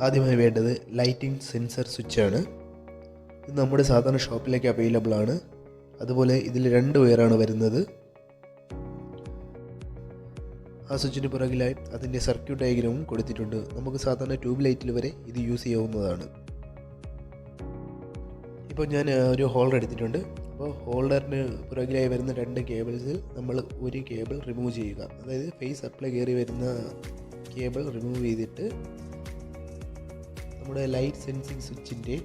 ആദ്യമായി വേണ്ടത് lighting sensor സ്വിച്ചാണ്. ഇത് നമ്മുടെ സാധാരണ ഷോപ്പിലേക്ക് അവൈലബിൾ ആണ്. അതുപോലെ ഇതിൽ 2 വയറാണ് വരുന്നത്. ആ സ്വിച്ചിന് പുറകിലായി അതിൻ്റെ സർക്യൂട്ട് ഡയഗ്രാമും കൊടുത്തിട്ടുണ്ട്. നമുക്ക് സാധാരണ ട്യൂബ് ലൈറ്റിൽ വരെ ഇത് യൂസ് ചെയ്യാവുന്നതാണ്. ഇപ്പോൾ ഞാൻ ഒരു ഹോൾഡർ എടുത്തിട്ടുണ്ട്. അപ്പോൾ ഹോൾഡറിന് പുറകിലായി വരുന്ന 2 കേബിൾസിൽ നമ്മൾ ഒരു കേബിൾ റിമൂവ് ചെയ്യുക. അതായത് ഫേസ് സപ്ലൈ കയറി വരുന്ന കേബിൾ റിമൂവ് ചെയ്തിട്ട് നമ്മുടെ ലൈറ്റ് സെൻസിങ് സ്വിച്ചിൻ്റെ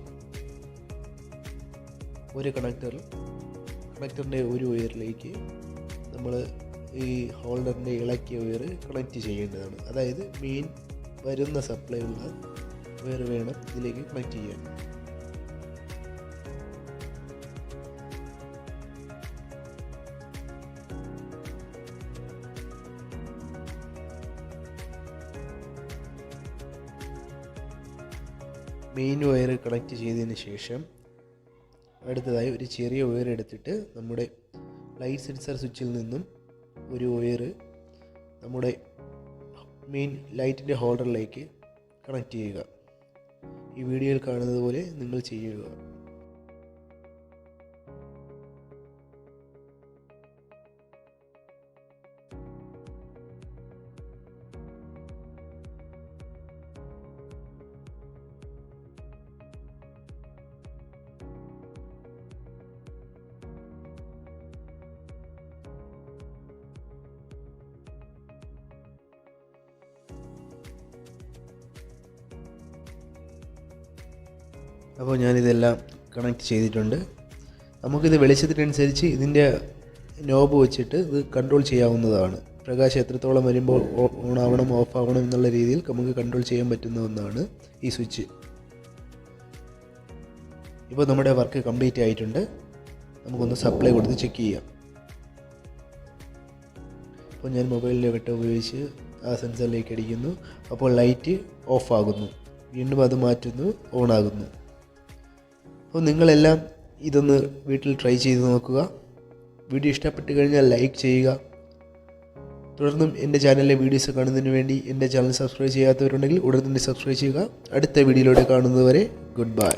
ഒരു കണക്ടറിൻ്റെ ഒരു വയറിലേക്ക് നമ്മൾ ഈ ഹോൾഡറിൻ്റെ ഇളക്കിയ വയർ കണക്റ്റ് ചെയ്യേണ്ടതാണ്. അതായത് മെയിൻ വരുന്ന സപ്ലൈ ഉള്ള വയർ വേണം ഇതിലേക്ക് കണക്റ്റ് ചെയ്യാൻ. മെയിൻ വയർ കണക്റ്റ് ചെയ്തതിന് ശേഷം അടുത്തതായി ഒരു ചെറിയ വയർ എടുത്തിട്ട് നമ്മുടെ ലൈറ്റ് സെൻസർ സ്വിച്ചിൽ നിന്നും ഒരു വയർ നമ്മുടെ മെയിൻ ലൈറ്റിൻ്റെ ഹോൾഡറിലേക്ക് കണക്റ്റ് ചെയ്യുക. ഈ വീഡിയോയിൽ കാണുന്നത് പോലെ നിങ്ങൾ ചെയ്യുക. അപ്പോൾ ഞാനിതെല്ലാം കണക്ട് ചെയ്തിട്ടുണ്ട്. നമുക്കിത് വെളിച്ചത്തിനനുസരിച്ച് ഇതിൻ്റെ നോബ് വെച്ചിട്ട് ഇത് കൺട്രോൾ ചെയ്യാവുന്നതാണ്. പ്രകാശം എത്രത്തോളം വരുമ്പോൾ ഓൺ ആവണം ഓഫ് ആവണം എന്നുള്ള രീതിയിൽ നമുക്ക് കൺട്രോൾ ചെയ്യാൻ പറ്റുന്ന ഒന്നാണ് ഈ സ്വിച്ച്. ഇപ്പോൾ നമ്മുടെ വർക്ക് കംപ്ലീറ്റ് ആയിട്ടുണ്ട്. നമുക്കൊന്ന് സപ്ലൈ കൊടുത്ത് ചെക്ക് ചെയ്യാം. അപ്പോൾ ഞാൻ മൊബൈലിൻ്റെ വെട്ടം ഉപയോഗിച്ച് ആ സെൻസറിലേക്ക് അടിക്കുന്നു. അപ്പോൾ ലൈറ്റ് ഓഫ് ആകുന്നു. വീണ്ടും അത് മാറ്റുന്നു, ഓൺ ആകുന്നു. അപ്പോൾ നിങ്ങളെല്ലാം ഇതൊന്ന് വീട്ടിൽ ട്രൈ ചെയ്ത് നോക്കുക. വീഡിയോ ഇഷ്ടപ്പെട്ട് കഴിഞ്ഞാൽ ലൈക്ക് ചെയ്യുക. തുടർന്നും എൻ്റെ ചാനലിലെ വീഡിയോസ് കാണുന്നതിന് വേണ്ടി എൻ്റെ ചാനൽ സബ്സ്ക്രൈബ് ചെയ്യാത്തവരുണ്ടെങ്കിൽ ഉടൻ തന്നെ സബ്സ്ക്രൈബ് ചെയ്യുക. അടുത്ത വീഡിയോയിലൂടെ കാണുന്നതുവരെ ഗുഡ് ബൈ.